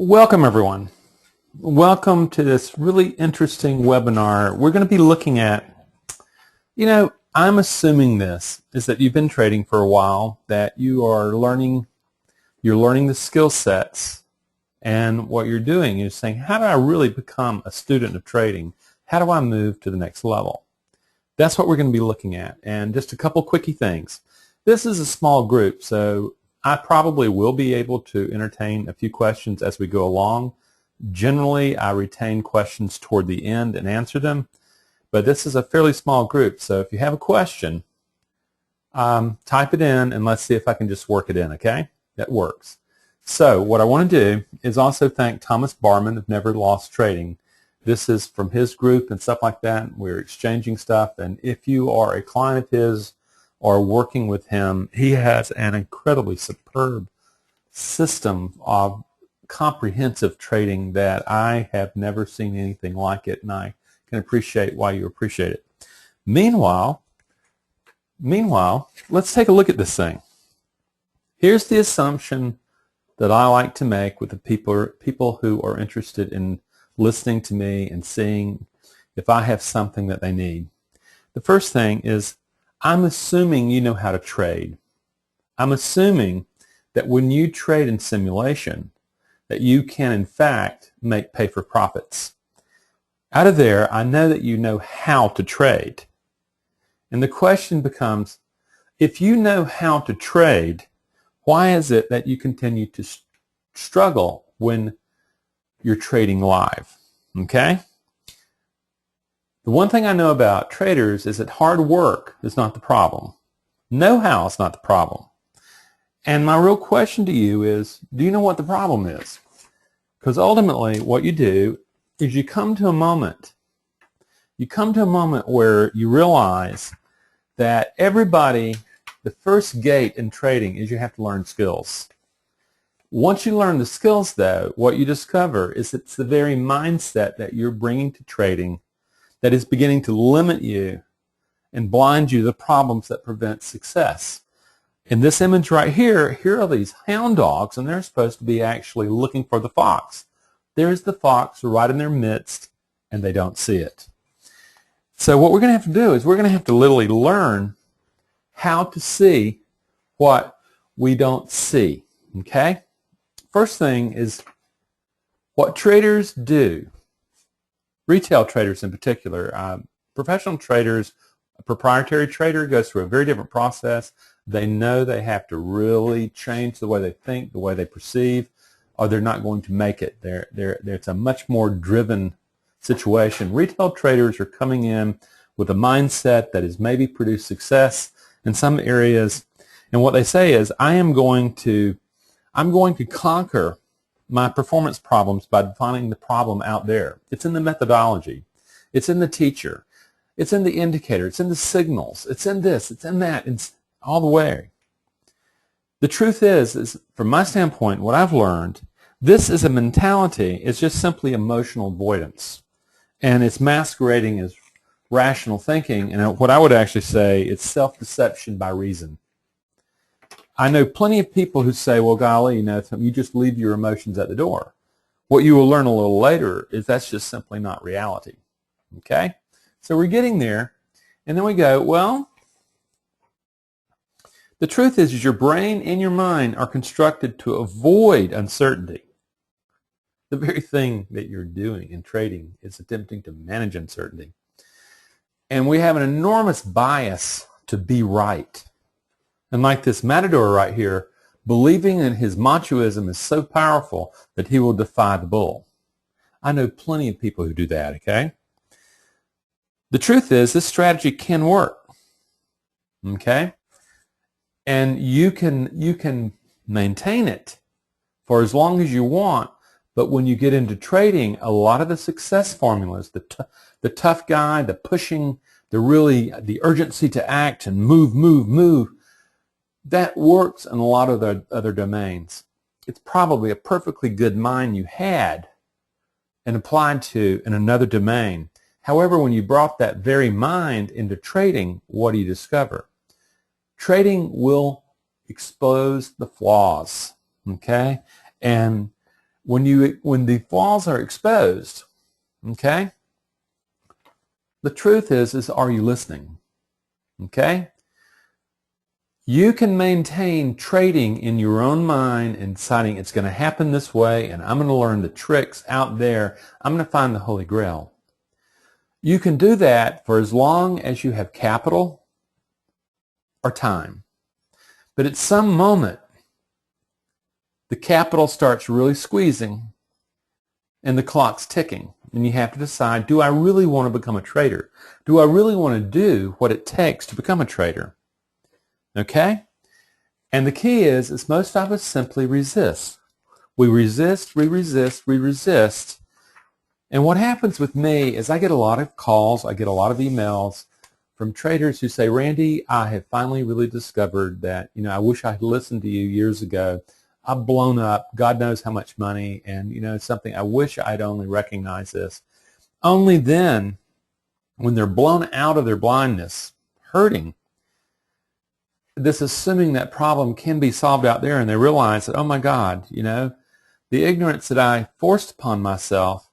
Welcome everyone. Welcome to this really interesting webinar. We're going to be looking at, I'm assuming this is that you've been trading for a while, that you're learning the skill sets, and what you're doing is saying, how do I really become a student of trading? How do I move to the next level? That's what we're going to be looking at. And just a couple quickie things. This is a small group, so I probably will be able to entertain a few questions as we go along. Generally, I retain questions toward the end and answer them, but this is a fairly small group, so if you have a question, type it in and let's see if I can just work it in, okay? That works. So what I want to do is also thank Thomas Barman of NeverLossTrading. This is from his group and stuff like that. We're exchanging stuff, and if you are a client of his or working with him, he has an incredibly superb system of comprehensive trading that I have never seen anything like it, and I can appreciate why you appreciate it. Meanwhile, let's take a look at this thing. Here's the assumption that I like to make with the people who are interested in listening to me and seeing if I have something that they need. The first thing is, I'm assuming you know how to trade. I'm assuming that when you trade in simulation, that you can in fact make pay for profits. Out of there, I know that you know how to trade. And the question becomes, if you know how to trade, why is it that you continue to struggle when you're trading live? Okay? The one thing I know about traders is that hard work is not the problem. Know-how is not the problem. And my real question to you is, do you know what the problem is? Because ultimately what you do is you come to a moment where you realize that everybody, the first gate in trading is you have to learn skills. Once you learn the skills, though, what you discover is it's the very mindset that you're bringing to trading that is beginning to limit you and blind you to the problems that prevent success. In this image right here, here are these hound dogs, and they're supposed to be actually looking for the fox. There's the fox right in their midst, and they don't see it. So what we're going to have to do is we're going to have to literally learn how to see what we don't see, okay? First thing is what traders do. Retail traders in particular, professional traders, a proprietary trader goes through a very different process. They know they have to really change the way they think, the way they perceive, or they're not going to make it. It's a much more driven situation. Retail traders are coming in with a mindset that has maybe produced success in some areas, and what they say is, I'm going to conquer my performance problems by defining the problem out there. It's in the methodology. It's in the teacher. It's in the indicator. It's in the signals. It's in this. It's in that. It's all the way. The truth is from my standpoint, what I've learned, this is a mentality. It's just simply emotional avoidance. And it's masquerading as rational thinking. And what I would actually say, it's self-deception by reason. I know plenty of people who say, well, golly, you just leave your emotions at the door. What you will learn a little later is that's just simply not reality. Okay? So we're getting there, and then we go, well, the truth is your brain and your mind are constructed to avoid uncertainty. The very thing that you're doing in trading is attempting to manage uncertainty. And we have an enormous bias to be right. And like this matador right here, believing in his machoism is so powerful that he will defy the bull. I know plenty of people who do that, okay? The truth is this strategy can work, okay? And you can maintain it for as long as you want, but when you get into trading, a lot of the success formulas, the tough guy, the pushing, the urgency to act and move, that works in a lot of the other domains. It's probably a perfectly good mind you had and applied to in another domain. However, when you brought that very mind into trading, what do you discover? Trading will expose the flaws, okay? And when the flaws are exposed, okay, the truth is are you listening? Okay? You can maintain trading in your own mind and deciding it's going to happen this way and I'm going to learn the tricks out there. I'm going to find the Holy Grail. You can do that for as long as you have capital or time. But at some moment, the capital starts really squeezing and the clock's ticking. And you have to decide, do I really want to become a trader? Do I really want to do what it takes to become a trader? Okay? And the key is most of us simply resist. We resist, we resist, we resist. And what happens with me is I get a lot of calls, I get a lot of emails from traders who say, Randy, I have finally really discovered that, I wish I had listened to you years ago. I've blown up, God knows how much money, and, it's something I wish I'd only recognized this. Only then, when they're blown out of their blindness, hurting, this assuming that problem can be solved out there, and they realize that, oh my God, the ignorance that I forced upon myself,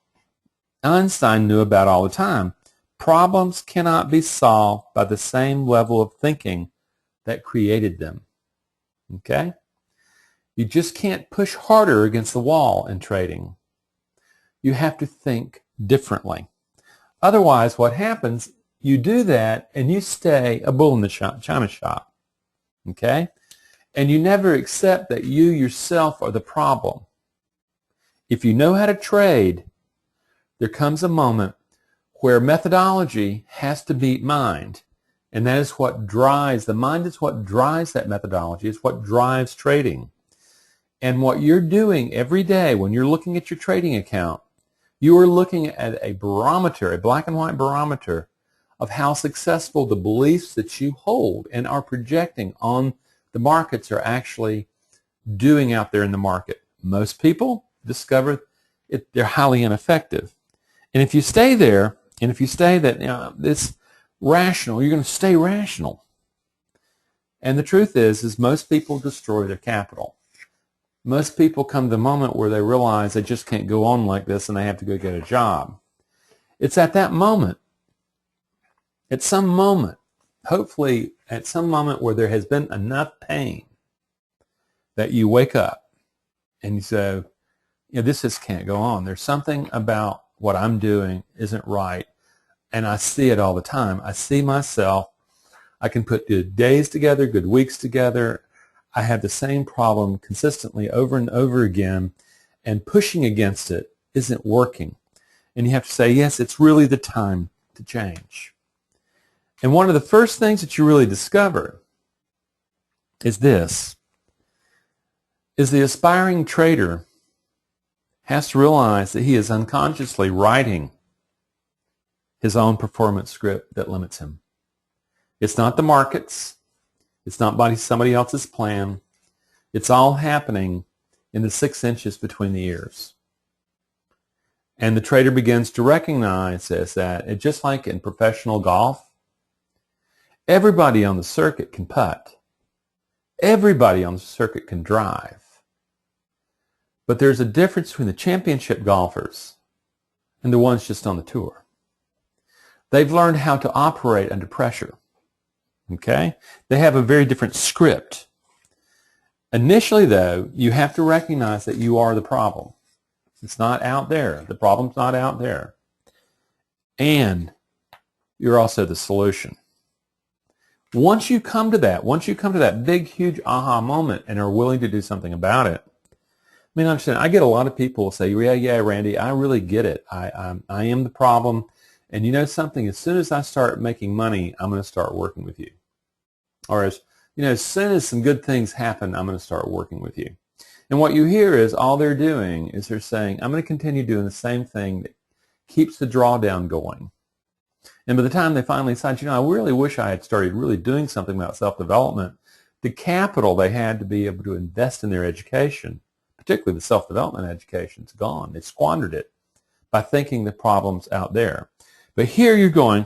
Einstein knew about all the time. Problems cannot be solved by the same level of thinking that created them. Okay? You just can't push harder against the wall in trading. You have to think differently. Otherwise, what happens, you do that and you stay a bull in the china shop. Okay? And you never accept that you yourself are the problem. If you know how to trade, there comes a moment where methodology has to beat mind. And that is what drives, the mind is what drives that methodology. It's what drives trading. And what you're doing every day when you're looking at your trading account, you are looking at a barometer, a black and white barometer of how successful the beliefs that you hold and are projecting on the markets are actually doing out there in the market. Most people discover they're highly ineffective. And if you stay there, and if you stay that it's rational, you're going to stay rational. And the truth is most people destroy their capital. Most people come to the moment where they realize they just can't go on like this and they have to go get a job. It's at that moment, at some moment, hopefully at some moment where there has been enough pain that you wake up and you say, this just can't go on. There's something about what I'm doing isn't right. And I see it all the time. I see myself. I can put good days together, good weeks together. I have the same problem consistently over and over again, and pushing against it isn't working. And you have to say, yes, it's really the time to change. And one of the first things that you really discover is this, is the aspiring trader has to realize that he is unconsciously writing his own performance script that limits him. It's not the markets. It's not by somebody else's plan. It's all happening in the 6 inches between the ears. And the trader begins to recognize this, that just like in professional golf, everybody on the circuit can putt. Everybody on the circuit can drive. But there's a difference between the championship golfers and the ones just on the tour. They've learned how to operate under pressure. Okay? They have a very different script. Initially, though, you have to recognize that you are the problem. It's not out there. The problem's not out there. And you're also the solution. Once you come to that big, huge aha moment and are willing to do something about it, I mean, understand, I get a lot of people who say, yeah, Randy, I really get it. I am the problem. And you know something, as soon as I start making money, I'm going to start working with you. Or as soon as some good things happen, I'm going to start working with you. And what you hear is all they're doing is they're saying, I'm going to continue doing the same thing that keeps the drawdown going. And by the time they finally decide, I really wish I had started really doing something about self-development, the capital they had to be able to invest in their education, particularly the self-development education, is gone. They squandered it by thinking the problem's out there. But here you're going,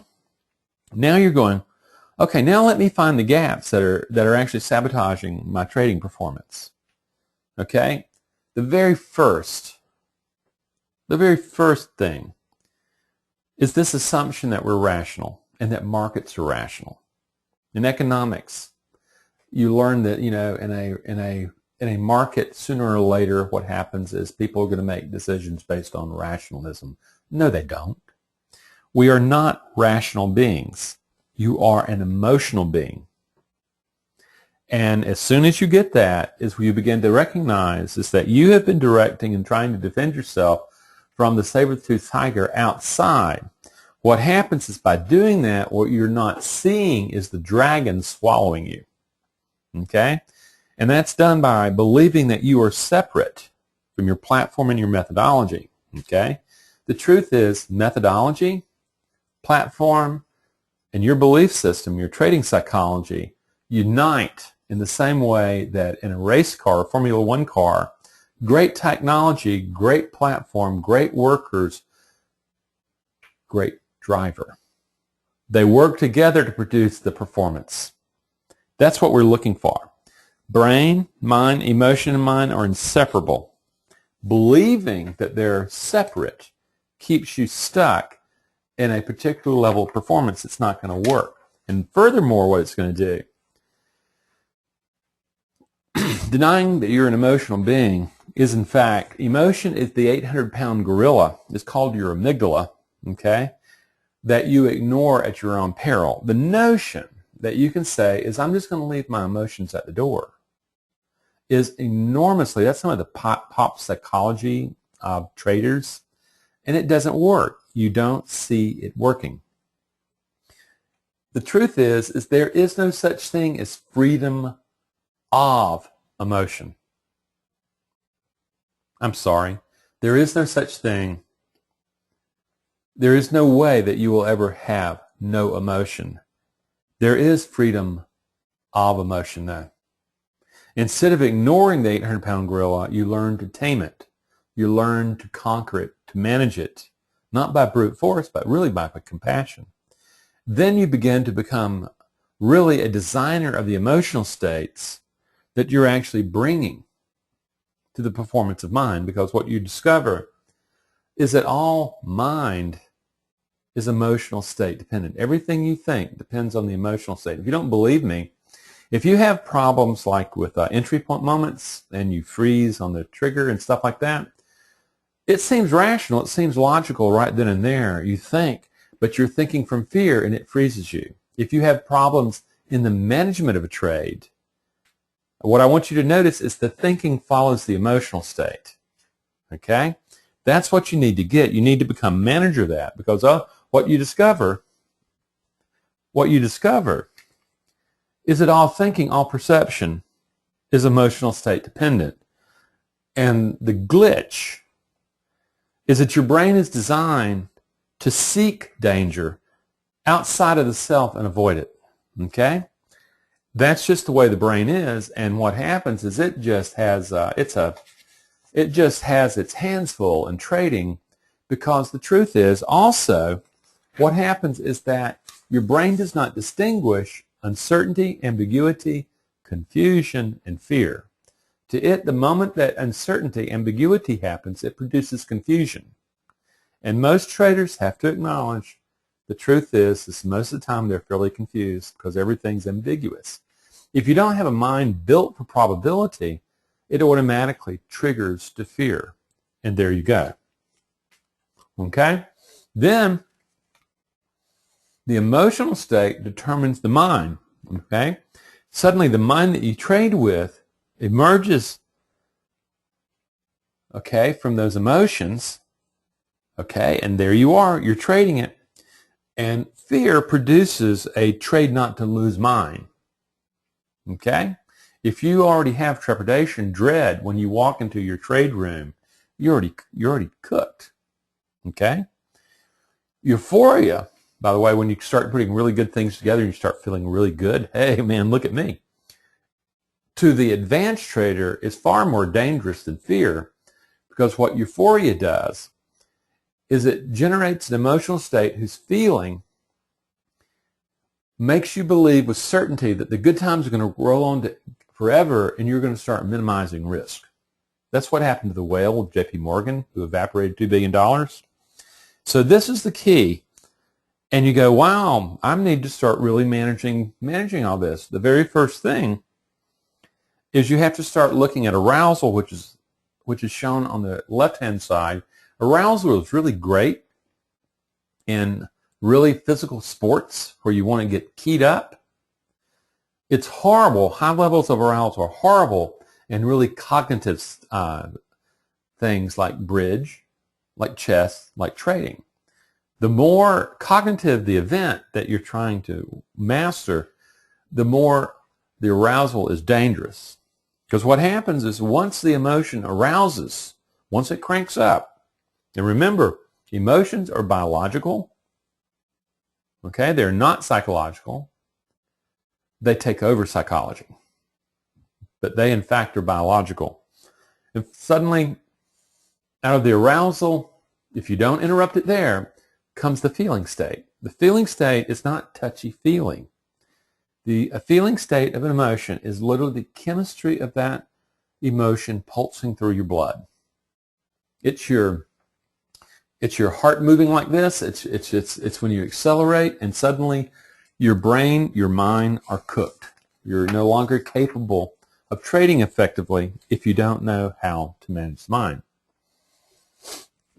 okay, now let me find the gaps that are actually sabotaging my trading performance. Okay? The very first The very first thing is this assumption that we're rational and that markets are rational. In economics, you learn that, in a market, sooner or later, what happens is people are going to make decisions based on rationalism. No, they don't. We are not rational beings. You are an emotional being. And as soon as you get that, is where you begin to recognize is that you have been directing and trying to defend yourself from the saber-toothed tiger outside. What happens is by doing that, what you're not seeing is the dragon swallowing you. Okay? And that's done by believing that you are separate from your platform and your methodology. Okay? The truth is methodology, platform, and your belief system, your trading psychology, unite in the same way that in a race car, a Formula One car, great technology, great platform, great workers, great driver. They work together to produce the performance. That's what we're looking for. Brain, mind, emotion, and mind are inseparable. Believing that they're separate keeps you stuck in a particular level of performance. It's not going to work. And furthermore, what it's going to do, denying that you're an emotional being is, in fact, emotion is the 800-pound gorilla. It's called your amygdala, okay, that you ignore at your own peril. The notion that you can say is, I'm just going to leave my emotions at the door, is enormously, that's some of the pop psychology of traders, and it doesn't work. You don't see it working. The truth is there is no such thing as freedom of emotion. I'm sorry. There is no such thing. There is no way that you will ever have no emotion. There is freedom of emotion, though. Instead of ignoring the 800-pound gorilla, you learn to tame it. You learn to conquer it, to manage it, not by brute force, but really by compassion. Then you begin to become really a designer of the emotional states that you're actually bringing to the performance of mind, because what you discover is that all mind is emotional state dependent. Everything you think depends on the emotional state. If you don't believe me, if you have problems like with entry point moments and you freeze on the trigger and stuff like that, it seems rational, it seems logical right then and there. You think, but you're thinking from fear and it freezes you. If you have problems in the management of a trade, what I want you to notice is the thinking follows the emotional state. Okay? That's what you need to get. You need to become manager of that, because what you discover is that all thinking, all perception is emotional state dependent. And the glitch is that your brain is designed to seek danger outside of the self and avoid it. Okay? That's just the way the brain is, and what happens is it just has its hands full in trading, because the truth is also what happens is that your brain does not distinguish uncertainty, ambiguity, confusion, and fear. To it, the moment that uncertainty, ambiguity happens, it produces confusion. And most traders have to acknowledge the truth is most of the time they're fairly confused because everything's ambiguous. If you don't have a mind built for probability, it automatically triggers to fear. And there you go. Okay? Then the emotional state determines the mind. Okay? Suddenly the mind that you trade with emerges, okay, from those emotions. Okay? And there you are. You're trading it. And fear produces a trade not to lose mind. Okay? If you already have trepidation, dread, when you walk into your trade room, you're already cooked. Okay? Euphoria, by the way, when you start putting really good things together and you start feeling really good, hey man, look at me. To the advanced trader is far more dangerous than fear, because what euphoria does is it generates an emotional state whose feeling makes you believe with certainty that the good times are going to roll on to forever, and you're going to start minimizing risk. That's what happened to the whale of J.P. Morgan, who evaporated $2 billion. So this is the key. And you go, wow, I need to start really managing all this. The very first thing is you have to start looking at arousal, which is shown on the left-hand side. Arousal is really great in really physical sports where you want to get keyed up. It's horrible. High levels of arousal are horrible in really cognitive things like bridge, like chess, like trading. The more cognitive the event that you're trying to master, the more the arousal is dangerous. Because what happens is once the emotion arouses, once it cranks up, and remember, emotions are biological, okay? They're not psychological. They take over psychology. But they, in fact, are biological. If suddenly, out of the arousal, if you don't interrupt it there, comes the feeling state. The feeling state is not touchy-feeling. A feeling state of an emotion is literally the chemistry of that emotion pulsing through your blood. It's your heart moving like this. It's when you accelerate and suddenly your brain, your mind are cooked. You're no longer capable of trading effectively if you don't know how to manage the mind.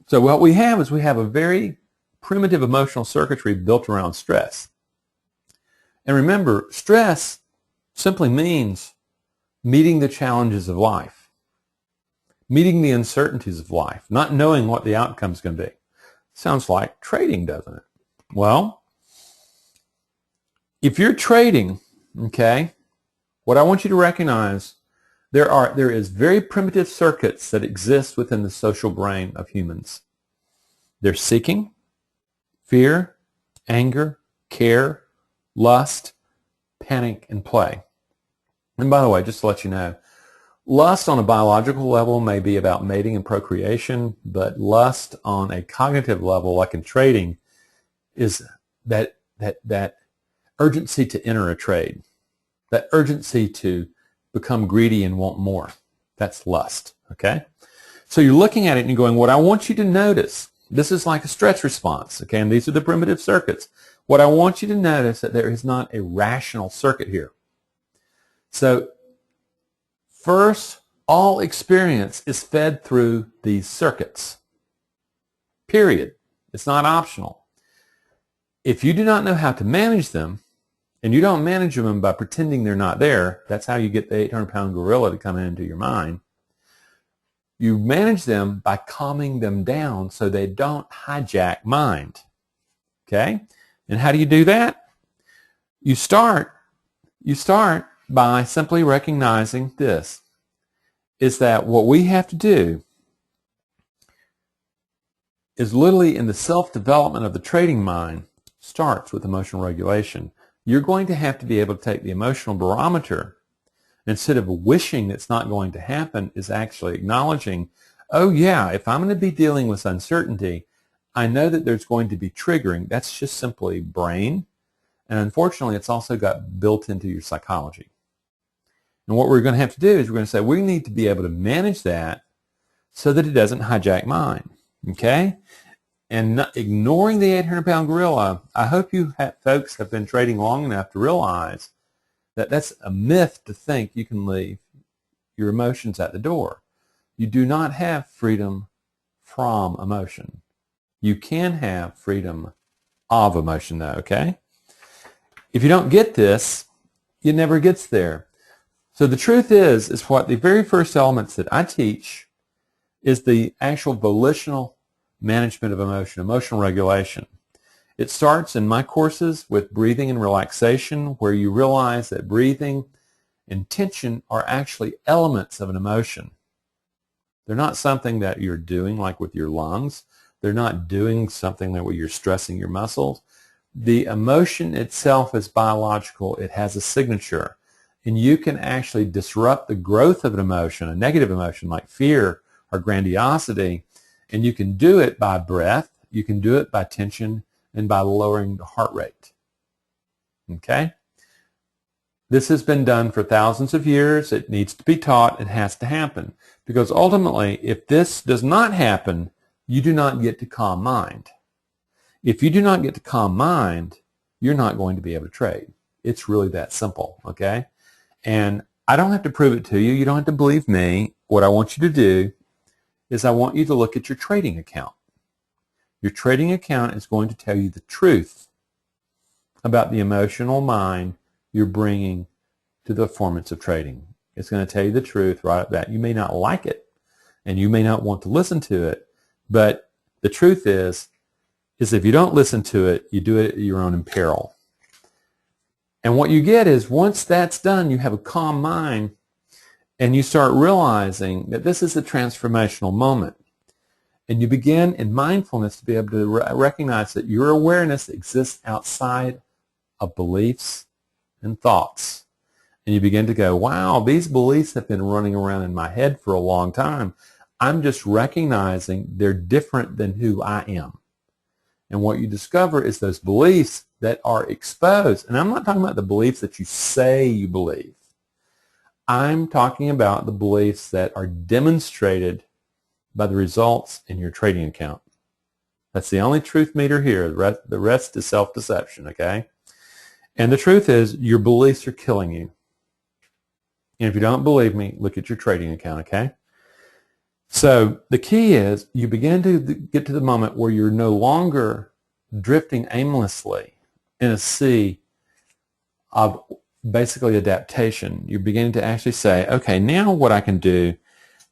So what we have is we have a very primitive emotional circuitry built around stress. And remember, stress simply means meeting the challenges of life, meeting the uncertainties of life, not knowing what the outcome is going to be. Sounds like trading, doesn't it? Well, if you're trading, okay, what I want you to recognize, there is very primitive circuits that exist within the social brain of humans. They're seeking, fear, anger, care, lust, panic, and play. And by the way, just to let you know, lust on a biological level may be about mating and procreation, but lust on a cognitive level, like in trading, is that urgency to enter a trade, that urgency to become greedy and want more. That's lust, okay? So you're looking at it and you're going, what I want you to notice, this is like a stress response, okay, and these are the primitive circuits. What I want you to notice that there is not a rational circuit here. So first, all experience is fed through these circuits, period. It's not optional. If you do not know how to manage them, and you don't manage them by pretending they're not there, that's how you get the 800-pound gorilla to come into your mind. You manage them by calming them down so they don't hijack mind. Okay? And how do you do that? You start by simply recognizing this, is that what we have to do is literally in the self-development of the trading mind starts with emotional regulation. You're going to have to be able to take the emotional barometer, instead of wishing it's not going to happen, is actually acknowledging, oh yeah, if I'm going to be dealing with uncertainty, I know that there's going to be triggering. That's just simply brain. And unfortunately, it's also got built into your psychology. And what we're going to have to do is we're going to say we need to be able to manage that so that it doesn't hijack mind. Okay? And not ignoring the 800-pound gorilla, I hope you folks have been trading long enough to realize that that's a myth to think you can leave your emotions at the door. You do not have freedom from emotion. You can have freedom of emotion, though, okay? If you don't get this, it never gets there. So the truth is what the very first elements that I teach is the actual volitional management of emotion, emotional regulation. It starts in my courses with breathing and relaxation, where you realize that breathing and tension are actually elements of an emotion. They're not something that you're doing like with your lungs. They're not doing something that where you're stressing your muscles. The emotion itself is biological. It has a signature. And you can actually disrupt the growth of an emotion, a negative emotion like fear or grandiosity, and you can do it by breath, you can do it by tension, and by lowering the heart rate. Okay? This has been done for thousands of years. It needs to be taught. It has to happen. Because ultimately, if this does not happen, you do not get to calm mind. If you do not get to calm mind, you're not going to be able to trade. It's really that simple, okay? And I don't have to prove it to you. You don't have to believe me. What I want you to do is I want you to look at your trading account. Your trading account is going to tell you the truth about the emotional mind you're bringing to the performance of trading. It's going to tell you the truth right at that. You may not like it, and you may not want to listen to it, but the truth is if you don't listen to it, you do it at your own peril. And what you get is once that's done, you have a calm mind, and you start realizing that this is a transformational moment. And you begin in mindfulness to be able to recognize that your awareness exists outside of beliefs and thoughts. And you begin to go, wow, these beliefs have been running around in my head for a long time. I'm just recognizing they're different than who I am. And what you discover is those beliefs that are exposed. And I'm not talking about the beliefs that you say you believe. I'm talking about the beliefs that are demonstrated by the results in your trading account. That's the only truth meter here. The rest is self-deception, okay? And the truth is your beliefs are killing you. And if you don't believe me, look at your trading account, okay? So the key is you begin to get to the moment where you're no longer drifting aimlessly in a sea of basically adaptation. You're beginning to actually say, okay, now what I can do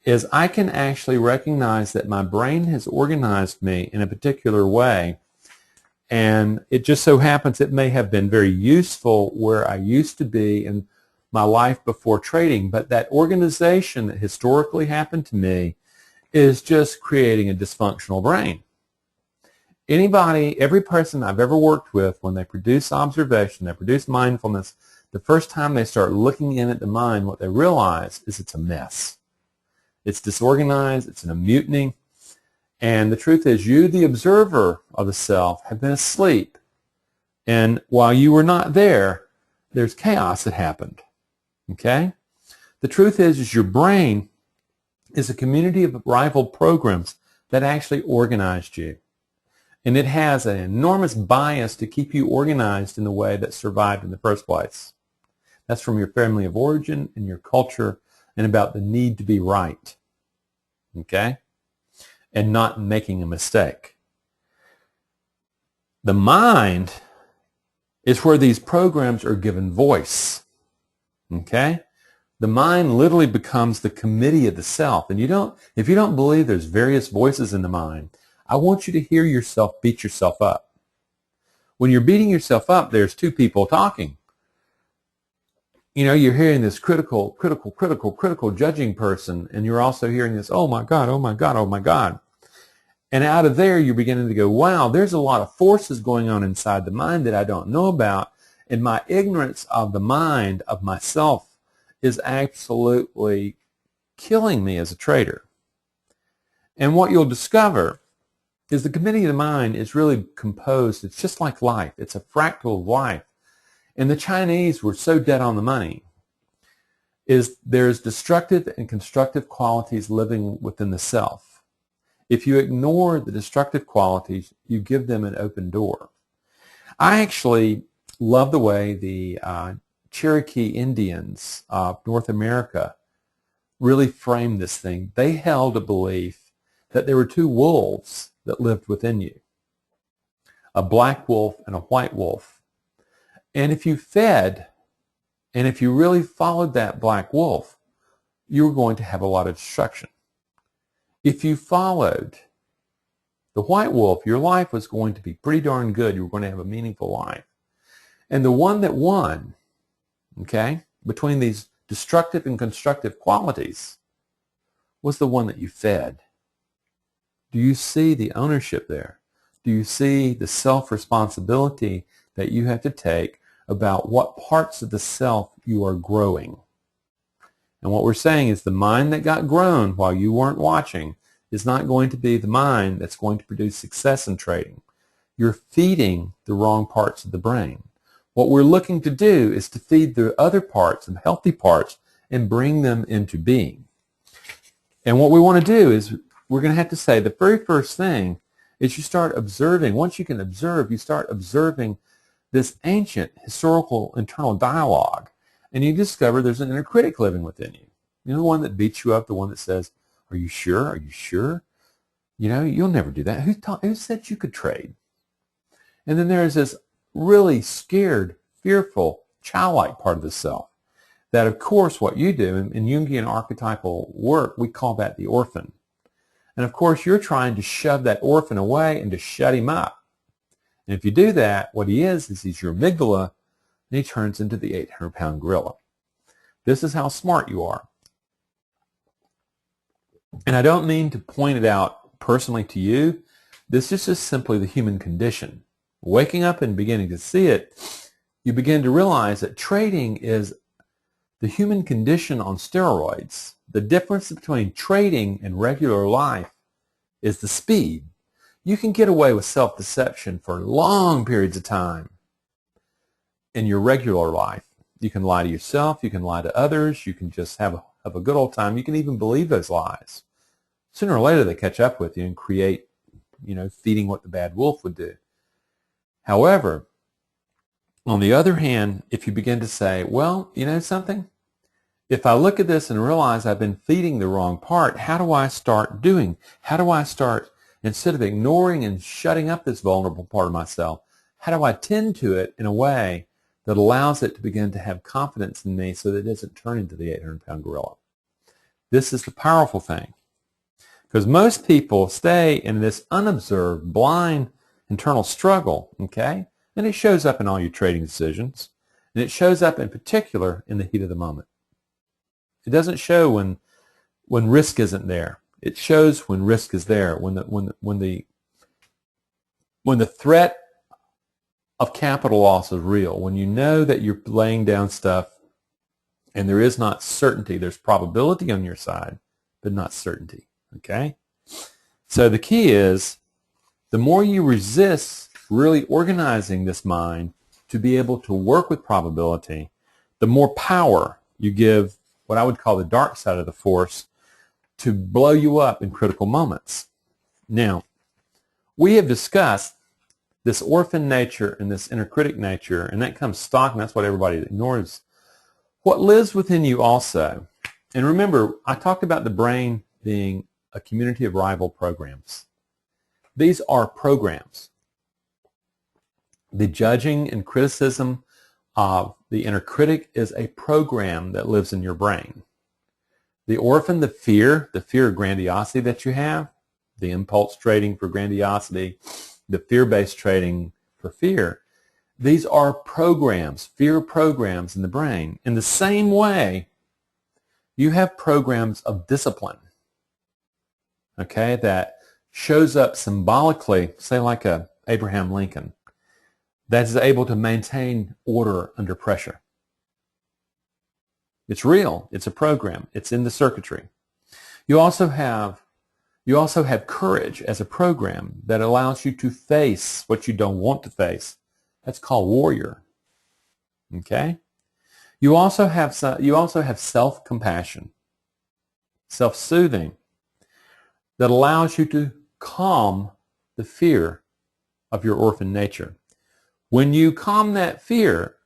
is I can actually recognize that my brain has organized me in a particular way, and it just so happens it may have been very useful where I used to be in my life before trading, but that organization that historically happened to me is just creating a dysfunctional brain. Every person I've ever worked with, when they produce observation, they produce mindfulness, the first time they start looking in at the mind, what they realize is it's a mess. It's disorganized, it's in a mutiny, and the truth is you, the observer of the self, have been asleep. And while you were not there, there's chaos that happened. Okay? The truth is your brain is a community of rival programs that actually organized you. And it has an enormous bias to keep you organized in the way that survived in the first place. That's from your family of origin and your culture and about the need to be right. Okay? And not making a mistake. The mind is where these programs are given voice. Okay? The mind literally becomes the committee of the self. And if you don't believe there's various voices in the mind, I want you to hear yourself beat yourself up. When you're beating yourself up, there's two people talking. You know, you're hearing this critical judging person, and you're also hearing this, oh my God, oh my God, oh my God. And out of there, you're beginning to go, wow, there's a lot of forces going on inside the mind that I don't know about, and my ignorance of the mind, of myself, is absolutely killing me as a trader. And what you'll discover is the committee of the mind is really composed, it's just like life. It's a fractal of life. And the Chinese were so dead on the money. There's destructive and constructive qualities living within the self. If you ignore the destructive qualities, you give them an open door. I actually love the way the Cherokee Indians of North America really framed this thing. They held a belief that there were two wolves that lived within you, a black wolf and a white wolf. And if you fed, and if you really followed that black wolf, you were going to have a lot of destruction. If you followed the white wolf, your life was going to be pretty darn good. You were going to have a meaningful life. And the one that won, okay, between these destructive and constructive qualities was the one that you fed. Do you see the ownership there? Do you see the self-responsibility that you have to take about what parts of the self you are growing? And what we're saying is the mind that got grown while you weren't watching is not going to be the mind that's going to produce success in trading. You're feeding the wrong parts of the brain. What we're looking to do is to feed the other parts, the healthy parts, and bring them into being. And what we want to do is we're going to have to say the very first thing is you start observing. Once you can observe, you start observing this ancient historical internal dialogue, and you discover there's an inner critic living within you. You know, the one that beats you up, the one that says, "Are you sure? Are you sure? You know, you'll never do that. Who said you could trade?" And then there's this really scared, fearful, childlike part of the self that, of course, what you do in Jungian archetypal work, we call that the orphan. And, of course, you're trying to shove that orphan away and to shut him up. And if you do that, what he is he's your amygdala, and he turns into the 800-pound gorilla. This is how smart you are. And I don't mean to point it out personally to you. This is just simply the human condition. Waking up and beginning to see it, you begin to realize that trading is the human condition on steroids. The difference between trading and regular life is the speed. You can get away with self-deception for long periods of time in your regular life. You can lie to yourself, you can lie to others, you can just have a good old time. You can even believe those lies. Sooner or later they catch up with you and create, feeding what the bad wolf would do. However, on the other hand, if you begin to say, well, you know something? If I look at this and realize I've been feeding the wrong part, how do I start doing? How do I start, instead of ignoring and shutting up this vulnerable part of myself, how do I tend to it in a way that allows it to begin to have confidence in me so that it doesn't turn into the 800-pound gorilla? This is the powerful thing. Because most people stay in this unobserved, blind, internal struggle, okay? And it shows up in all your trading decisions. And it shows up in particular in the heat of the moment. It doesn't show when risk isn't there. It shows when risk is there, when the threat of capital loss is real, when you know that you're laying down stuff and there is not certainty. There's probability on your side, but not certainty, okay? So the key is the more you resist really organizing this mind to be able to work with probability, the more power you give what I would call the dark side of the force to blow you up in critical moments. Now, we have discussed this orphan nature and this inner critic nature, and that comes stock, and that's what everybody ignores. What lives within you also, and remember, I talked about the brain being a community of rival programs. These are programs. The judging and criticism of the inner critic is a program that lives in your brain. The orphan, the fear of grandiosity that you have, the impulse trading for grandiosity, the fear-based trading for fear, these are programs, fear programs in the brain. In the same way, you have programs of discipline, okay, that shows up symbolically, say like a Abraham Lincoln, that is able to maintain order under pressure. It's real. It's a program. It's in the circuitry. You also have courage as a program that allows you to face what you don't want to face. That's called warrior. Okay? You also have self-compassion, self-soothing, that allows you to calm the fear of your orphan nature. When you calm that fear,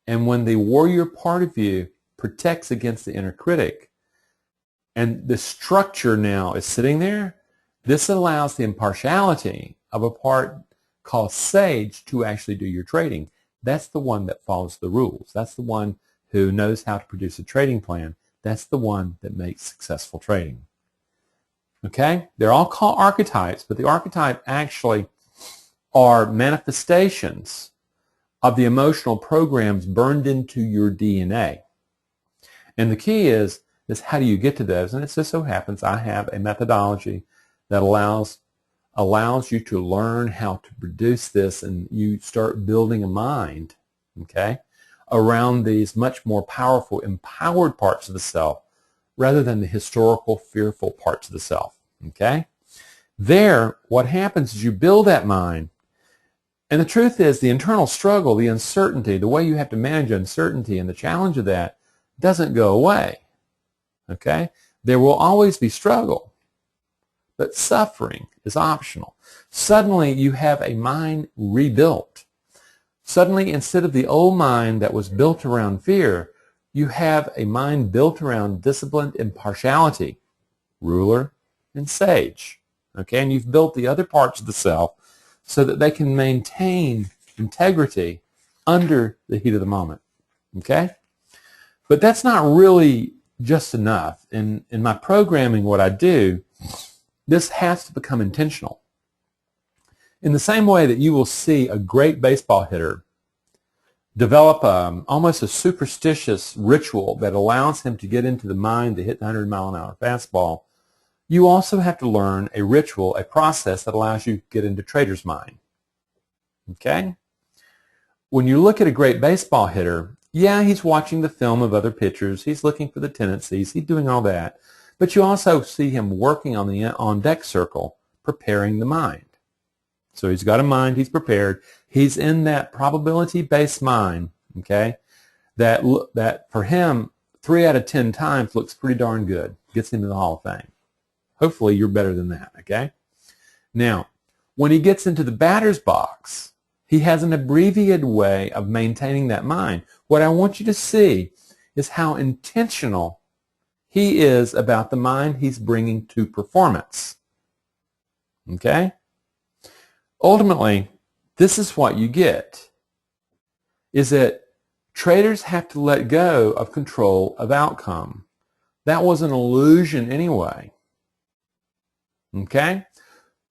and when the warrior part of you protects against the inner critic, and the structure now is sitting there, this allows the impartiality of a part called sage to actually do your trading. That's the one that follows the rules. That's the one who knows how to produce a trading plan. That's the one that makes successful trading. Okay? They're all called archetypes, but the archetype actually are manifestations of the emotional programs burned into your DNA. And the key is how do you get to those? And it just so happens I have a methodology that allows you to learn how to produce this, and you start building a mind, okay, around these much more powerful, empowered parts of the self rather than the historical, fearful parts of the self, okay? There, what happens is you build that mind, And the truth is, the internal struggle, the uncertainty, the way you have to manage uncertainty and the challenge of that doesn't go away. Okay? There will always be struggle, but suffering is optional. Suddenly, you have a mind rebuilt. Suddenly, instead of the old mind that was built around fear, you have a mind built around disciplined impartiality, ruler and sage. Okay? And you've built the other parts of the self so that they can maintain integrity under the heat of the moment. Okay? But that's not really just enough. In my programming, what I do, this has to become intentional. In the same way that you will see a great baseball hitter develop almost a superstitious ritual that allows him to get into the mind to hit the 100-mile-an-hour fastball, you also have to learn a ritual, a process that allows you to get into trader's mind. Okay? When you look at a great baseball hitter, yeah, he's watching the film of other pitchers. He's looking for the tendencies. He's doing all that. But you also see him working on the on-deck circle, preparing the mind. So he's got a mind. He's prepared. He's in that probability-based mind, okay, that for him, 3 out of 10 times looks pretty darn good. Gets him to the Hall of Fame. Hopefully you're better than that, okay? Now, when he gets into the batter's box, he has an abbreviated way of maintaining that mind. What I want you to see is how intentional he is about the mind he's bringing to performance, okay? Ultimately, this is what you get, is that traders have to let go of control of outcome. That was an illusion anyway. Okay?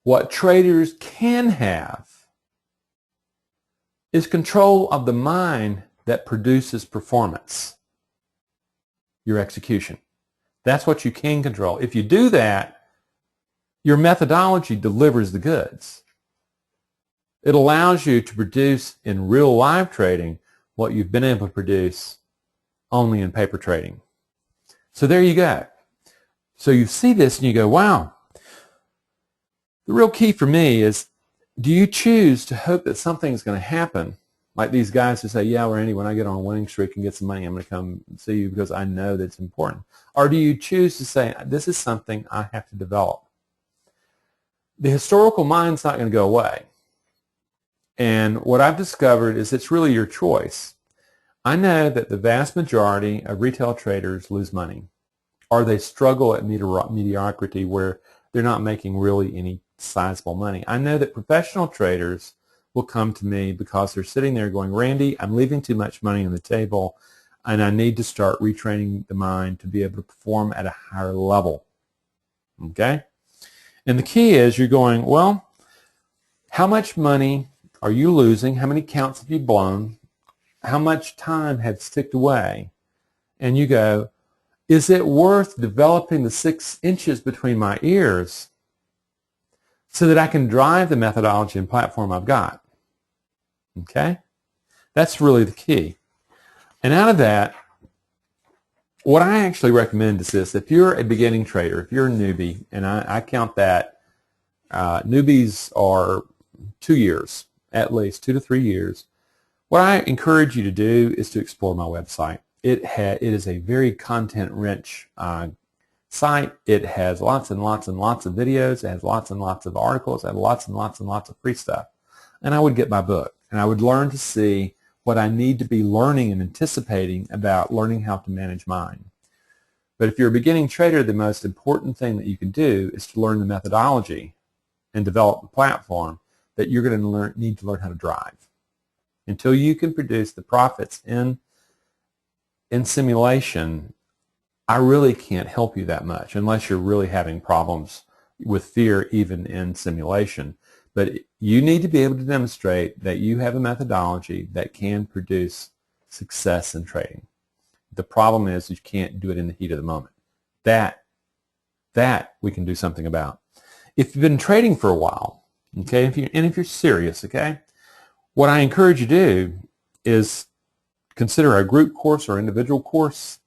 What traders can have is control of the mind that produces performance, your execution. That's what you can control. If you do that, your methodology delivers the goods. It allows you to produce in real live trading what you've been able to produce only in paper trading. So there you go. So you see this and you go, wow. The real key for me is, do you choose to hope that something's going to happen? Like these guys who say, yeah, Randy, when I get on a winning streak and get some money, I'm going to come see you because I know that it's important. Or do you choose to say, this is something I have to develop? The historical mind's not going to go away. And what I've discovered is it's really your choice. I know that the vast majority of retail traders lose money, or they struggle at mediocrity where they're not making really any sizable money. I know that professional traders will come to me because they're sitting there going, Randy, I'm leaving too much money on the table, and I need to start retraining the mind to be able to perform at a higher level. Okay? And the key is you're going, well, how much money are you losing? How many counts have you blown? How much time has ticked away? And you go, is it worth developing the 6 inches between my ears so that I can drive the methodology and platform I've got? Okay? That's really the key. And out of that, what I actually recommend is this. If you're a beginning trader, if you're a newbie, and I count that, newbies are 2 years, at least 2 to 3 years. What I encourage you to do is to explore my website. It is a very content-rich site. It has lots and lots and lots of videos. It has lots and lots of articles. It has lots and lots and lots of free stuff. And I would get my book, and I would learn to see what I need to be learning and anticipating about learning how to manage mine. But if you're a beginning trader, the most important thing that you can do is to learn the methodology and develop a platform that you're going to need to learn how to drive. Until you can produce the profits in simulation, I really can't help you that much unless you're really having problems with fear even in simulation. But you need to be able to demonstrate that you have a methodology that can produce success in trading. The problem is you can't do it in the heat of the moment. That we can do something about. If you've been trading for a while, okay, if you're serious, okay, what I encourage you to do is consider a group course or individual course.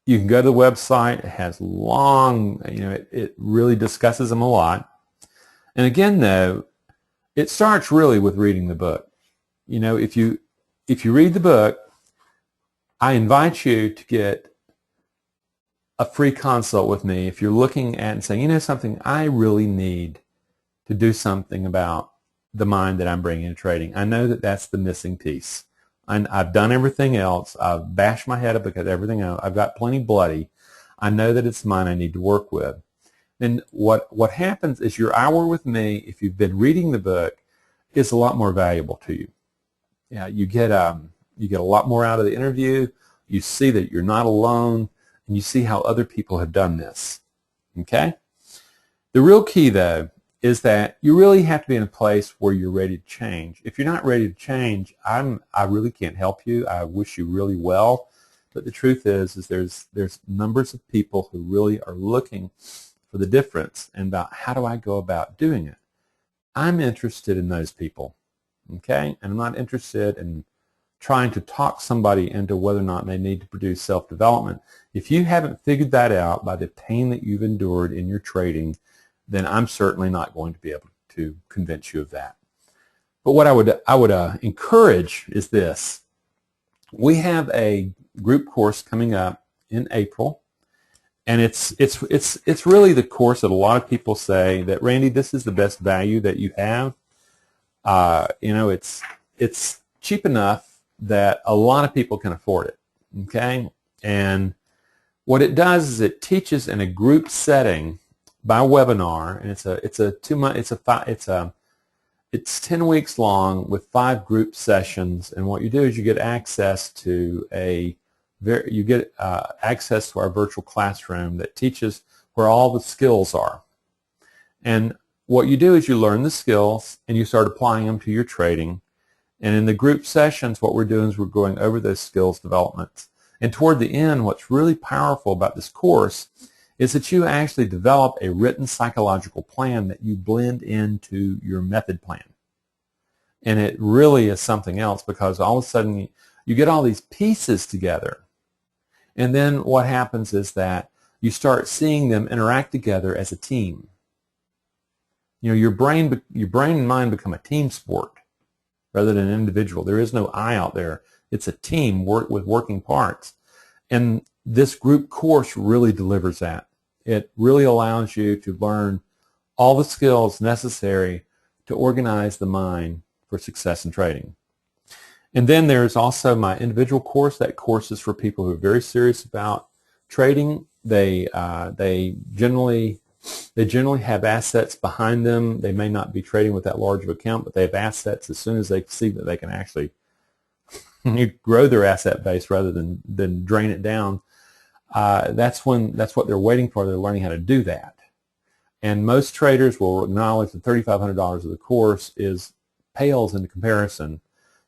You can go to the website. It has long, it really discusses them a lot. And again, though, It starts really with reading the book. You know, if you read the book, I invite you to get a free consult with me if you're looking at and saying, you know something, I really need to do something about the mind that I'm bringing to trading. I know that that's the missing piece. I've done everything else. I've bashed my head up because everything else, I've got plenty bloody. I know that it's mine I need to work with. And what happens is your hour with me, if you've been reading the book, is a lot more valuable to you. Yeah, you get a lot more out of the interview. You see that you're not alone, and you see how other people have done this. Okay? The real key, though, is that you really have to be in a place where you're ready to change. If you're not ready to change, I really can't help you. I wish you really well, but the truth is there's numbers of people who really are looking for the difference and about how do I go about doing it. I'm interested in those people, okay? And I'm not interested in trying to talk somebody into whether or not they need to produce self-development. If you haven't figured that out by the pain that you've endured in your trading, then I'm certainly not going to be able to convince you of that. But what I would encourage is this. We have a group course coming up in April, and it's really the course that a lot of people say that, Randy, this is the best value that you have. You know, it's cheap enough that a lot of people can afford it. Okay, and what it does is it teaches in a group setting by webinar, and it's 10 weeks long with 5 group sessions. And what you do is you get access to access to our virtual classroom that teaches where all the skills are. And what you do is you learn the skills and you start applying them to your trading. And in the group sessions, what we're doing is we're going over those skills developments. And toward the end, what's really powerful about this course is that you actually develop a written psychological plan that you blend into your method plan. And it really is something else, because all of a sudden you get all these pieces together. And then what happens is that you start seeing them interact together as a team. You know, your brain and mind become a team sport rather than an individual. There is no I out there. It's a team with working parts. And this group course really delivers that. It really allows you to learn all the skills necessary to organize the mind for success in trading. And then there's also my individual course. That course is for people who are very serious about trading. They generally have assets behind them. They may not be trading with that large of account, but they have assets. As soon as they see that they can actually grow their asset base rather than drain it down, that's what they're waiting for. They're learning how to do that. And most traders will acknowledge that $3,500 of the course pales into comparison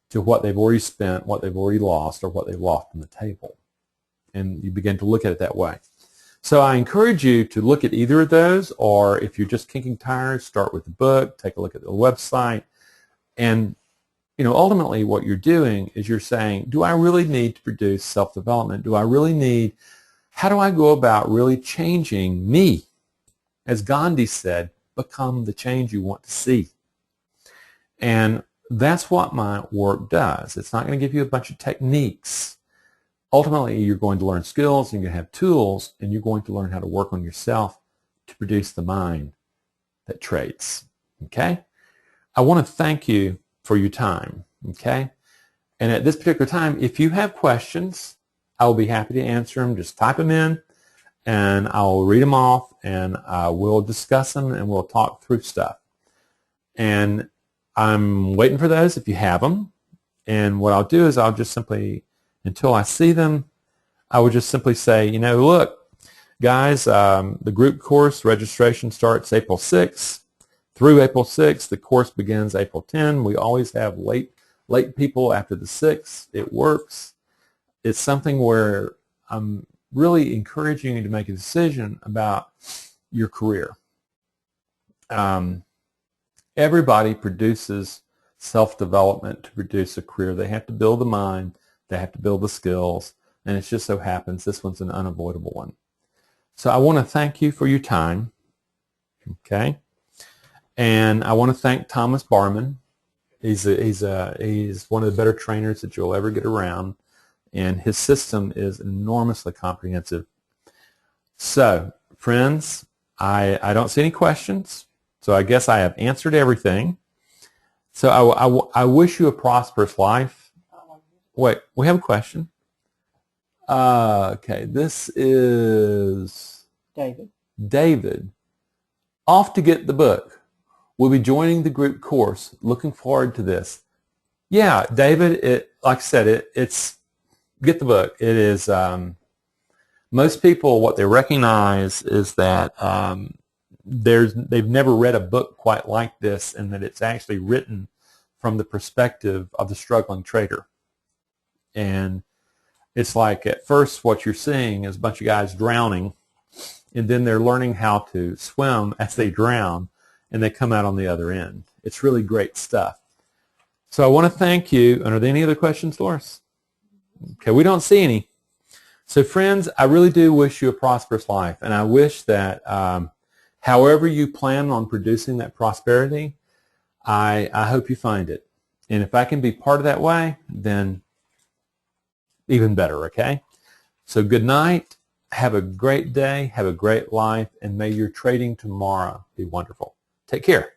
to what they've already spent, what they've already lost, or what they've lost on the table. And you begin to look at it that way. So I encourage you to look at either of those, or if you're just kicking tires, start with the book, take a look at the website. And you know, ultimately what you're doing is you're saying, do I really need to produce self-development? How do I go about really changing me? As Gandhi said, become the change you want to see. And that's what my work does. It's not going to give you a bunch of techniques. Ultimately, you're going to learn skills, and you're going to have tools, and you're going to learn how to work on yourself to produce the mind that trades. Okay? I want to thank you for your time. Okay? And at this particular time, if you have questions, I will be happy to answer them. Just type them in, and I'll read them off, and we'll discuss them, and we'll talk through stuff. And I'm waiting for those if you have them. And what I'll do is I'll just simply, until I see them, I would just simply say, you know, look, guys, the group course registration starts April 6th through April 6th. The course begins April 10. We always have late people after the 6th. It works. It's something where I'm really encouraging you to make a decision about your career. Everybody produces self-development to produce a career. They have to build the mind, they have to build the skills, and it just so happens this one's an unavoidable one. So I want to thank you for your time, okay? And I want to thank Thomas Barman. He's one of the better trainers that you'll ever get around, and his system is enormously comprehensive. So, friends, I don't see any questions, so I guess I have answered everything. So I wish you a prosperous life. Wait, we have a question. Okay, this is David. Off to get the book. We'll be joining the group course. Looking forward to this. Yeah, David, like I said, it's get the book. It is, most people, what they recognize is that they've never read a book quite like this, and that it's actually written from the perspective of the struggling trader. And it's like at first what you're seeing is a bunch of guys drowning, and then they're learning how to swim as they drown, and they come out on the other end. It's really great stuff. So I want to thank you. And are there any other questions, Doris? Okay, we don't see any. So friends, I really do wish you a prosperous life, and I wish that however you plan on producing that prosperity, I hope you find it. And if I can be part of that way, then even better, okay? So good night. Have a great day. Have a great life. And may your trading tomorrow be wonderful. Take care.